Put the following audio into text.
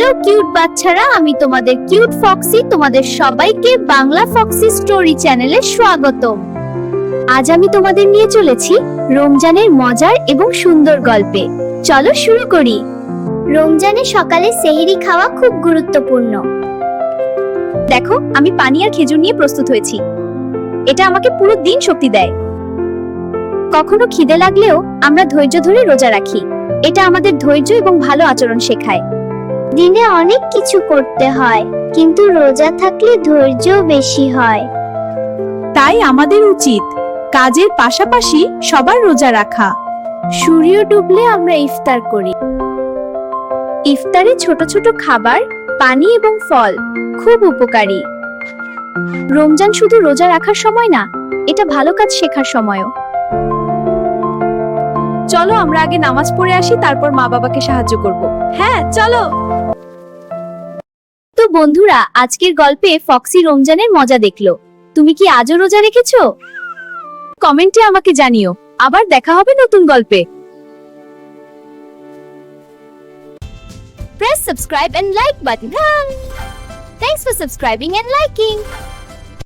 Hello cute বাচ্চারা, আমি তোমাদের কিউট ফক্সি। তোমাদের সবাইকে বাংলা ফক্সি স্টোরি চ্যানেলে স্বাগতম। আজ আমি তোমাদের নিয়ে চলেছি রমজানের মজার এবং সুন্দর গল্পে। চলো শুরু করি। রমজানের সকালে সেহরি খাওয়া খুব গুরুত্বপূর্ণ। দেখো, আমি পানি আর খেজুর নিয়ে প্রস্তুত হয়েছি। এটা আমাকে পুরো দিন শক্তি দেয়। কখনো খিদে লাগলেও আমরা ধৈর্য ধরে রোজা রাখি। এটা আমাদের ধৈর্য এবং ভালো আচরণ শেখায়। দিনে অনেক কিছু করতে হয়, কিন্তু রোজা থাকলে ধৈর্য বেশি হয়। তাই আমাদের উচিত কাজের পাশাপাশি সবার রোজা রাখা। সূর্য ডুবলে আমরা ইফতার করি। ইফতারে ছোট ছোট খাবার, পানি এবং ফল খুব উপকারী। রমজান শুধু রোজা রাখার সময় না, এটা ভালো কাজ শেখার সময়ও। চলো আমরা আগে নামাজ পড়ে আসি, তারপর মা বাবাকে সাহায্য করব। হ্যাঁ চলো। তো বন্ধুরা, আজকের গল্পে ফক্সি রমজানের মজা দেখলো। তুমি কি আজও রোজা রেখেছো? কমেন্টে আমাকে জানিও। আবার দেখা হবে নতুন গল্পে। Press subscribe and like button. Thanks for subscribing and liking.